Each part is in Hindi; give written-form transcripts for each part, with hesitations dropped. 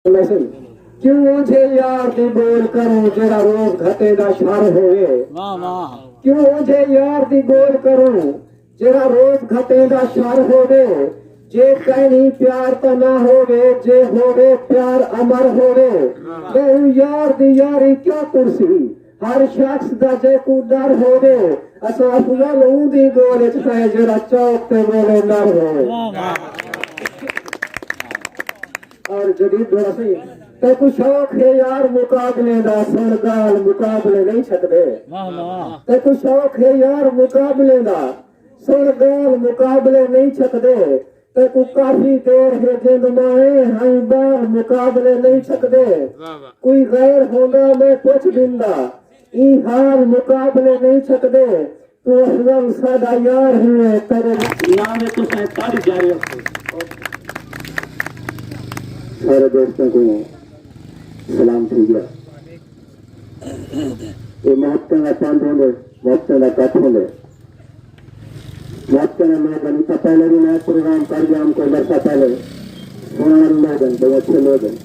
क्यों मुझे यार दी बोल करूं जरा रोज घटेगा शर होवे। क्यों मुझे यार दी बोल करूं जरा रोज घटेगा शर होवे। जे कहनी प्यार तो ना होवे जे होवे प्यार अमर होवे। मैं यार दी यारी क्या कुर्सी हर शख्स दा जे को डर होवे। असा अफजल ऊंदी गोल च जरा चौक ते बोले नर होवे। और जदीद थोड़ा सी ते कुछ शौक है यार मुकाबले दा सुन गाल मुकाबले नहीं छकदे। ते कुछ शौक है यार मुकाबले दा सुन गाल मुकाबले नहीं छकदे। ते को काफी देर है जिंद माए हाई बार मुकाबले नहीं छकदे। कोई गैर होगा मैं कुछ दिंदा ई हाल मुकाबले नहीं छकदे। तू अफजल सादा यार है तेरे नाम तो तारीफ जारी रखो। सारे दोस्तों को सलाम थी गया। ये महत्व का पांच होंगे महत्व का कट होंगे महत्व में लोग इतना पहले भी नया प्रोग्राम कर दिया हमको वर्षा पहले सुनाने लोग बहुत अच्छे लोग हैं।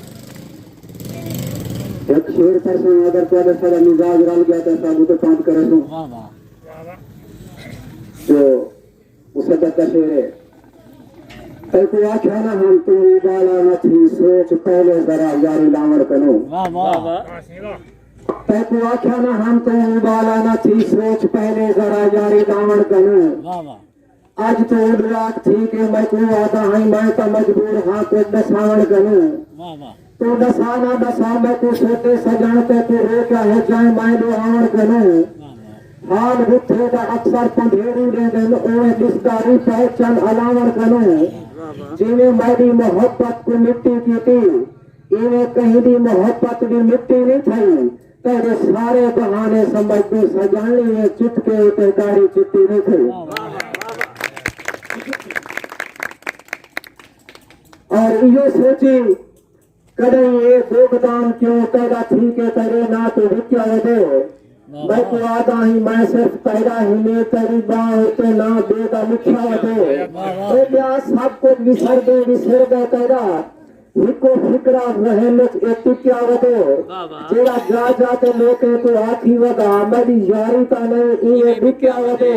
एक शेर पर सुन अगर तो सारा मिजाज रल गया तो साबु तो पांच करे सुन तो उसे कहता शेर है तैको आख्या ना हम तू उबाला नथी सोच पहले जरा यारी लावण कनो। तैको आख्या ना हम तू उबाला नथी सोच पहले जरा यारी लावण कनो। आज तो उड़राक थी के मैं को आदा हई मैं तो मजबूर हां को दसावण कनो। तो दसाना दसा मैं को सोते सजण ते तू रोका है जाए मैं लो आवण कनो। हाल गुथे दा अक्सर पंधेरी दे दिन ओए दिसदारी पहचान अलावण कनो। जिन्हें मेरी मोहब्बत को मिट्टी की थी इन्हें कहीं भी मोहब्बत भी मिट्टी नहीं थी। तेरे सारे बहाने समझ तू सजाने में चुटके उठे दाढ़ी चिट्टी नहीं थी। और यो सोची कदे ये भोगदान क्यों तेरा ठीक है तेरे ना तो विक्या दे। मैं तो आदा ही मैं सिर्फ पैदा ही में तेरी बाह ते ना बेटा लिखा दे। क्या सब कुछ विसर गए तेरा हिको फिकरा रहे लोग एक क्या वदे। जेड़ा जा जाते लोके तो आखी वदा मेरी यारी ता नहीं ये बिक्या वदे।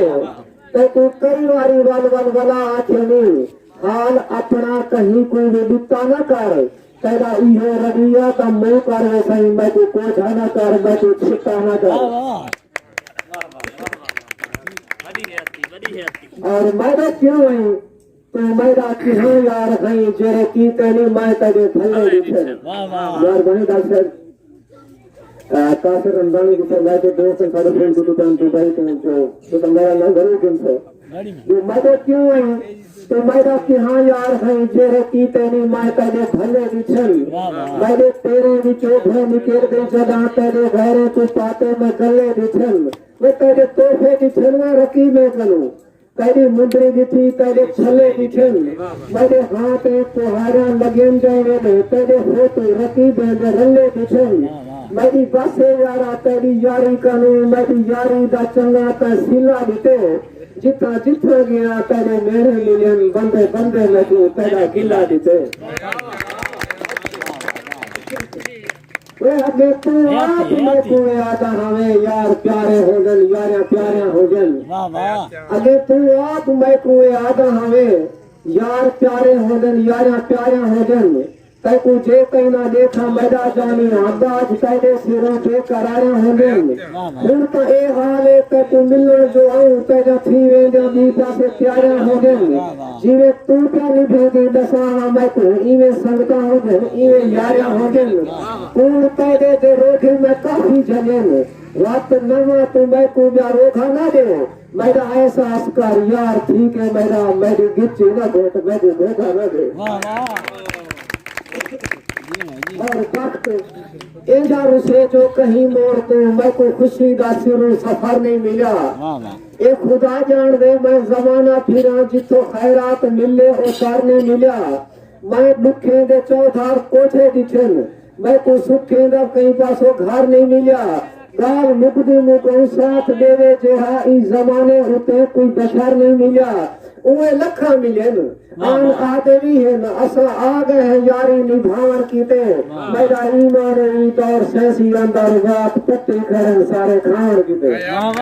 ते तू कई बारी वल वला आखे नहीं हाल अपना कहीं कोई भी बिता ना कर। तेरा इहो रविया का मुंह कर वे सही मैं तू कोठा ना कर मैं तू छिपा ना कर। और मैं क्यों है तो मेरा क्यों यार है जेरे की तेरी मैं तेरे भले दिखे यार बनी डॉक्टर कासर रंदानी के मैं तो दोस्त सारे फ्रेंड को तो भाई तो मेरा ना जरूर किन से तो मैं क्यों है तो मेरा कि हाँ यार है जेरे की तेरी मैं तेरे भले दिखल। मैंने तेरे विचो भे निकेर दे जदा तेरे घरे तू पाते में गले दिखल। मैं तेरे तोहफे दिखल में रखी में करूं तेरी मुंदरी दिखी तेरे छले दिखल। मेरे हाथ तुहारा लगेन जाए तेरे फोटो रखी में रंगे दिखल। मेरी बसे यारा तेरी यारी करूं मेरी यारी दा चंगा ता सिला दिते। जितना जितना गया तेरे मेरे मिलियन बंदे बंदे में तू तेरा गिला दिते। वे अगे तू आप मैं को आदा हमें यार प्यारे हो गन यार प्यारे हो गन। अगे तू आप मैं को आदा हमें यार प्यारे हो गन यार प्यारे हो गन। तैको जे कहीं ना देखा मैदा जानी आगाज तेरे सिरों पे करारे होंगे। फिर तो ए हाले तैको मिलने जो आऊं तेरा थी वे जो दीपा से प्यारे होंगे। जीवे तू क्या निभेगी दसाना मैं को इवे संगता होंगे इवे यारा होंगे। पूर्ण तेरे दे रोके में काफी जगह रात नवा तू मैं को जा रोका ना दे। मेरा ऐसा अस्कार यार ठीक है मेरा मेरी गिच्ची ना भेट मेरी धोखा ना दे। और वक्त इधर से जो कहीं मोड़ तो मैं को खुशी का सिरों सफर नहीं मिला। ये खुदा जान दे मैं जमाना फिरा जितो खैरात मिले और कार नहीं मिला। मैं दुखे दे चौधार कोठे दिखन मैं को सुखे दा कहीं पासो घर नहीं मिला। गाल मुकदी मुको साथ देवे जेहा इस जमाने होते कोई बशर नहीं मिला। उहे लखा मिले आन आते भी है न असा आ गए हैं यारी निभावन कीते मेरा ईमान ई दौर सैसी अंदर बात पट्टी करन सारे खान कीते